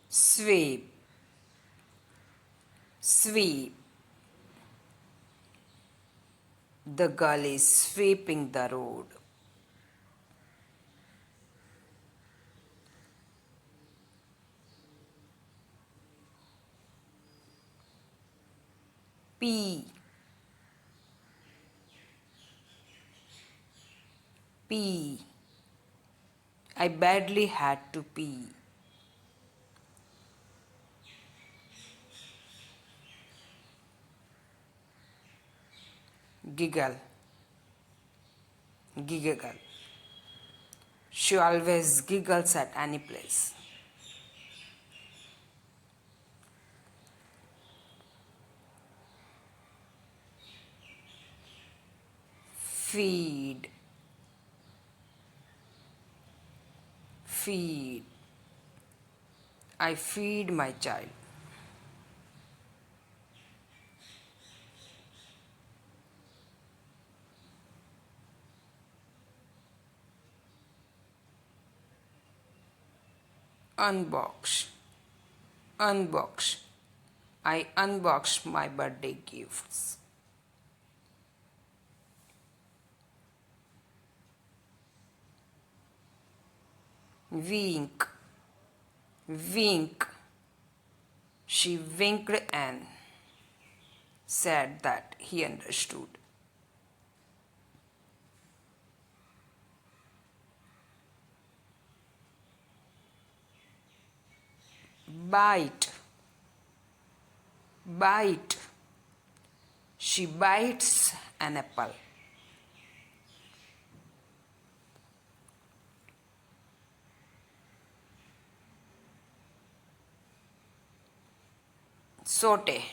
sweep, sweep. The girl is sweeping the road. Pee, pee. I badly had to pee. Giggle, giggle. She always giggles at any place. Feed, feed. I feed my child. Unbox, unbox. I unboxed my birthday gifts. Wink, wink. She winked and said that he understood. Bite, bite. She bites an apple. Saute,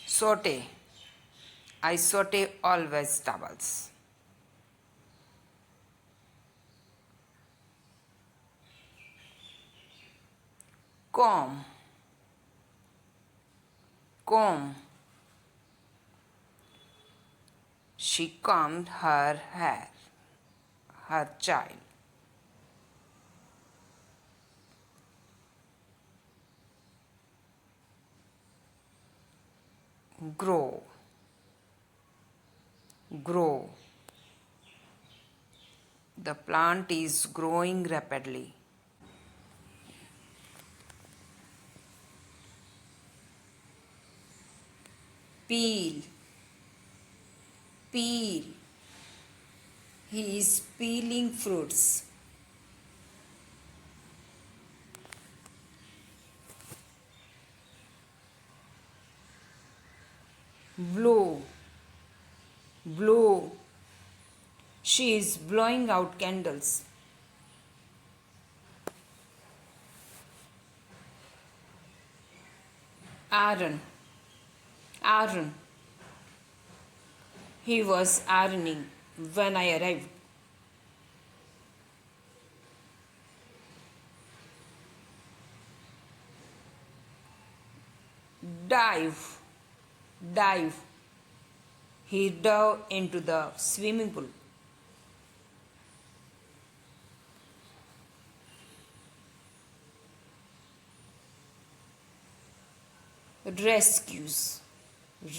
saute. I saute all vegetables. Comb, comb. She combed her hair, her child. Grow, grow. The plant is growing rapidly. Peel, peel. He is peeling fruits. Blow, blow. She is blowing out candles. Iron, iron. He was ironing when I arrived. Dive, dive. He dove into the swimming pool. Rescues,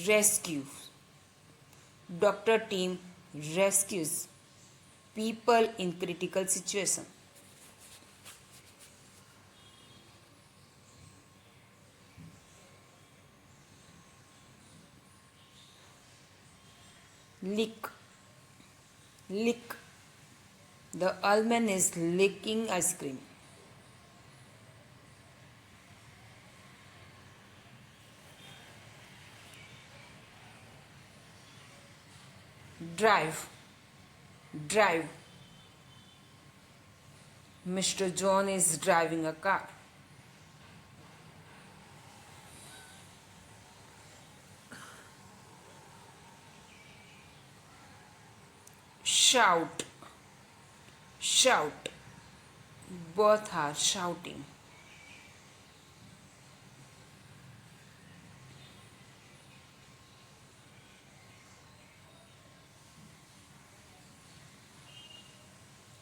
rescues. Doctor team rescues people in critical situation. Lick, lick. The almond is licking ice cream. Drive, drive. Mr. John is driving a car. Shout, shout. Both are shouting.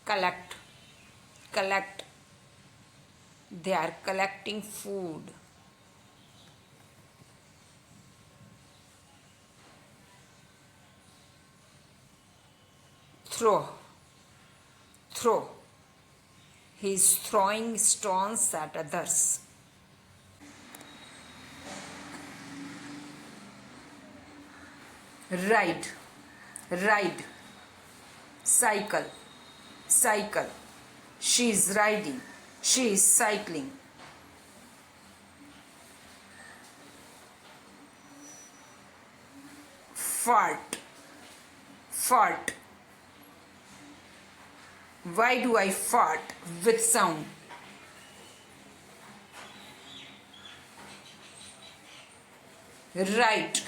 Collect, collect. They are collecting food. Throw. Throw. He is throwing stones at others. Ride. Ride. Cycle. Cycle. She is riding. She is cycling. Fart. Fart. Why do I fart with sound? Right.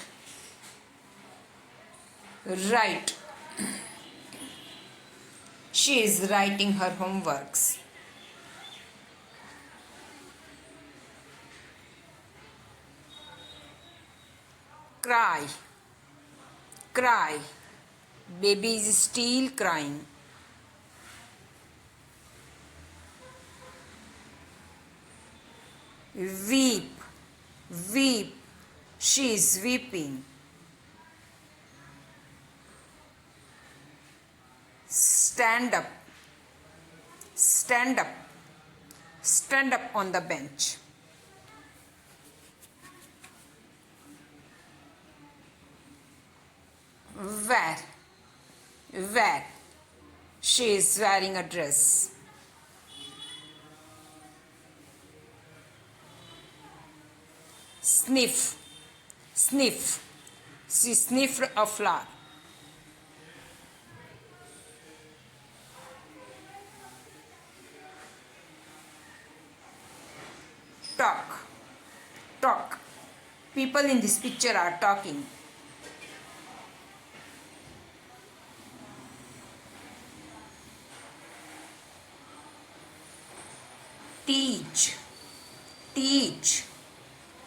Right. She is writing her homeworks. Cry. Cry. Baby is still crying. Weep. Weep. She is weeping. Stand up. Stand up. Stand up on the bench. Wear. Wear. She is wearing a dress. Sniff. Sniff. She sniffed a flower. Talk. Talk. People in this picture are talking. Teach. Teach.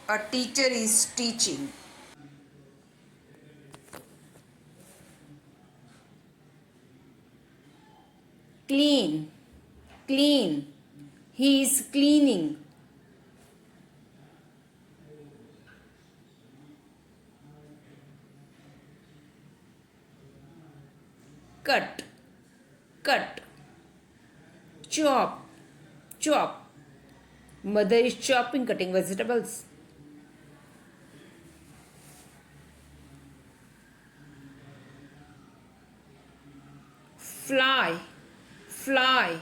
A teacher is teaching. Clean. Clean. He is cleaning. Cut. Cut. Chop. Chop. Mother is chopping, cutting vegetables. Fly. Fly.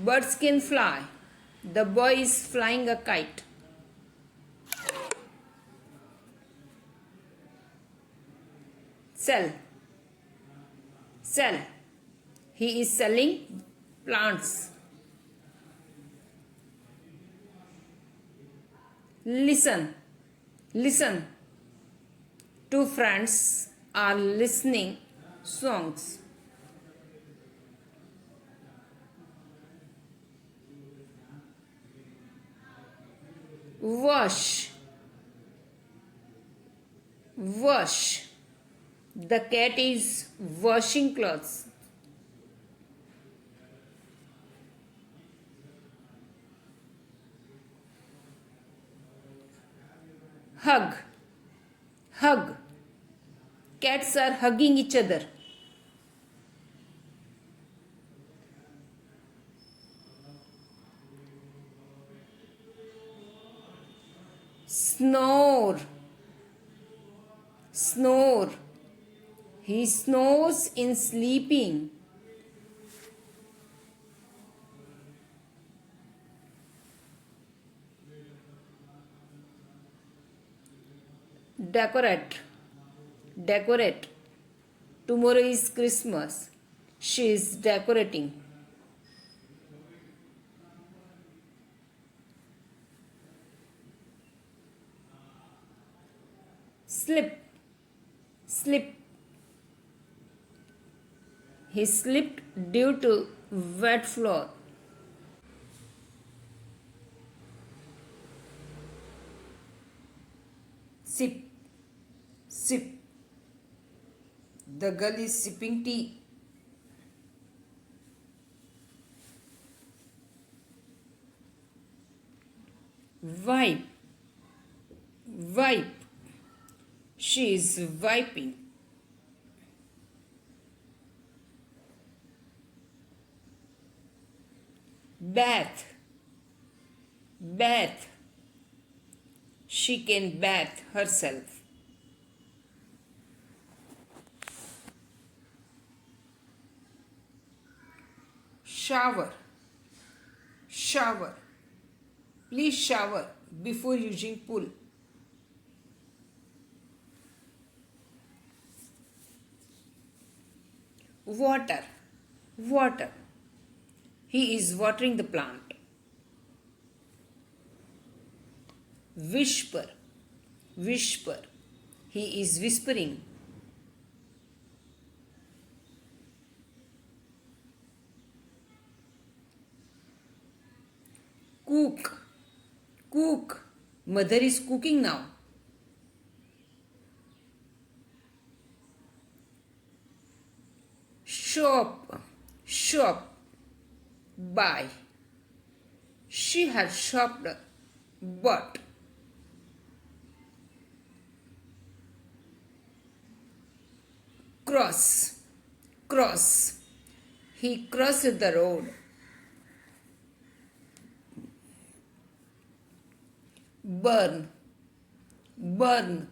Birds can fly. The boy is flying a kite. Sell. Sell. He is selling plants. Listen. Listen. Two friends are listening songs. Wash. Wash. The cat is washing clothes. Hug. Hug. Cats are hugging each other. Snore. Snore. He snores in sleeping. Decorate. Decorate. Tomorrow is Christmas. She is decorating. Slip. Slip. He slipped due to wet floor. Sip. Sip. The girl is sipping tea. Wipe, wipe. She is wiping. Bath, bath. She can bath herself. Shower, shower. Please shower before using pool. Water, water. He is watering the plant. Whisper, whisper. He is whispering. Cook, cook. Mother is cooking now. Shop, shop. Buy. She has shopped, bought. Cross, cross. He crossed the road. Burn, burn.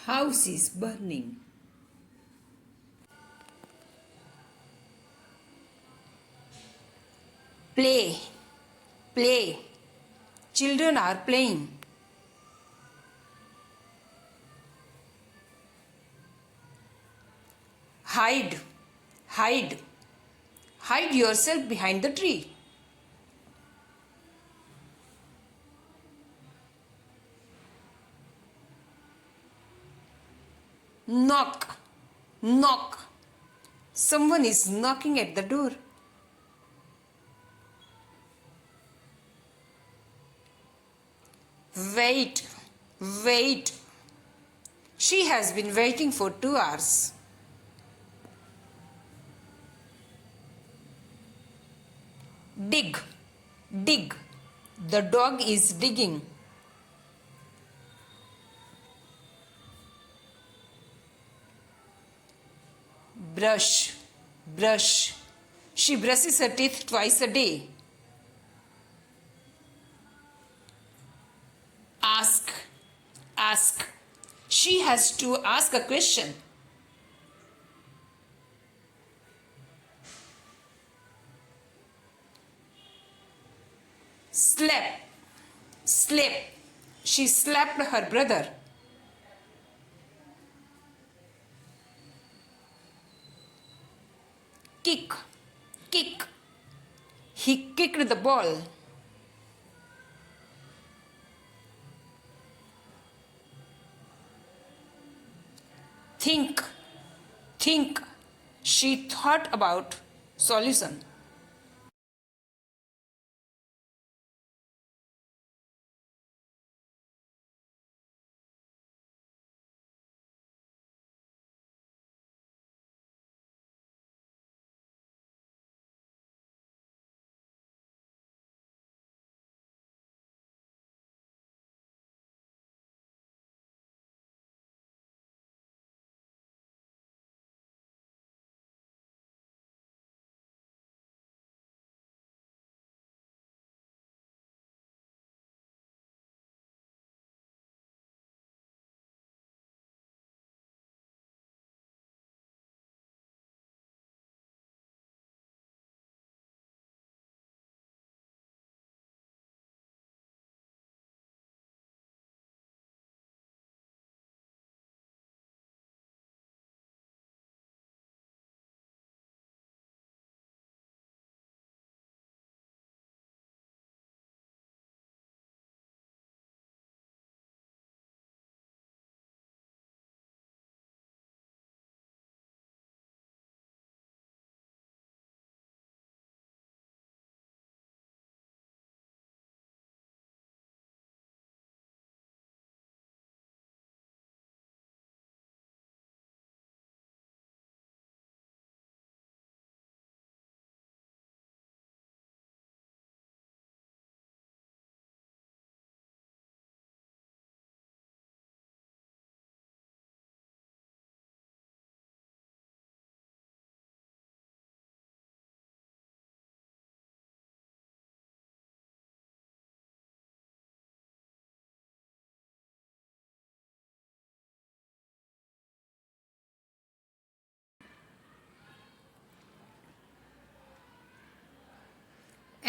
House is burning. Play, play. Children are playing. Hide, hide. Hide yourself behind the tree. Knock, knock. Someone is knocking at the door. Wait, wait. She has been waiting for 2 hours. Dig, dig. The dog is digging. Brush, brush. She brushes her teeth twice a day. Ask, ask. She has to ask a question. Slap, slap. She slapped her brother. Kick, kick. He kicked the ball. Think, think. She thought about solution.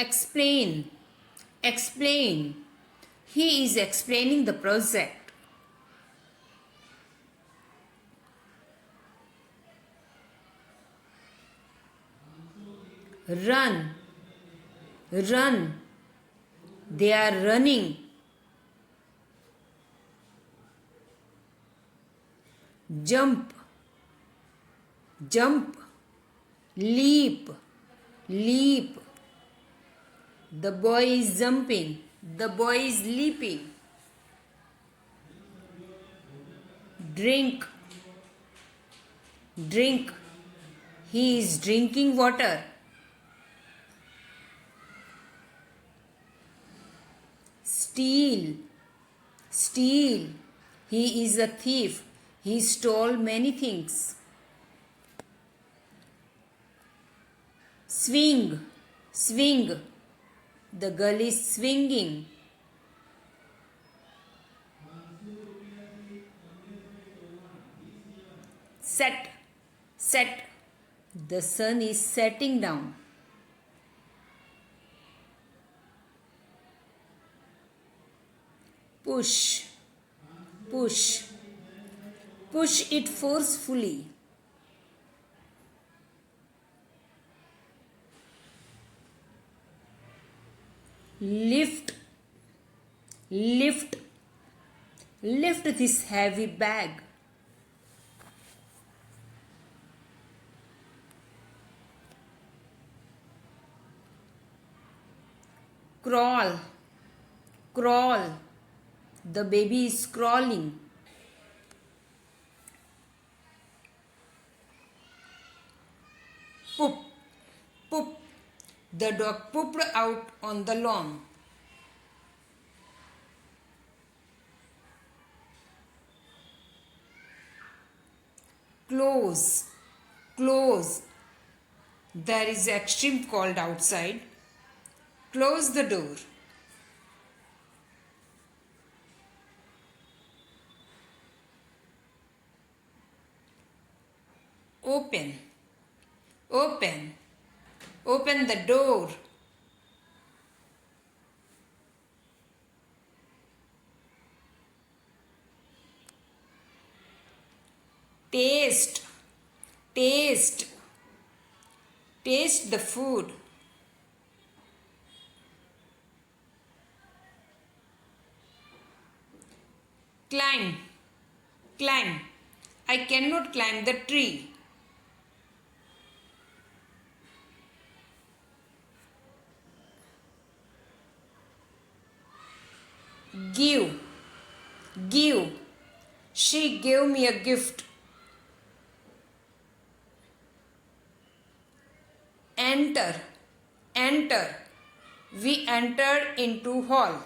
explain, explain. He is explaining the project. Run, run. They are running. Jump, jump. Leap, leap. The boy is jumping. The boy is leaping. Drink, drink. He is drinking water. Steal, steal. He is a thief. He stole many things. Swing, swing. The girl is swinging. Set, set. The sun is setting down. Push, push. Push it forcefully. Lift, lift. Lift this heavy bag. Crawl, crawl. The baby is crawling. Poop, poop. The dog pooped out on the lawn. Close, close. There is extreme cold outside. Close the door. Open, open. Open the door. Taste, taste. Taste the food. Climb, climb. I cannot climb the tree. Give, give. She gave me a gift. Enter, enter. We entered into hall.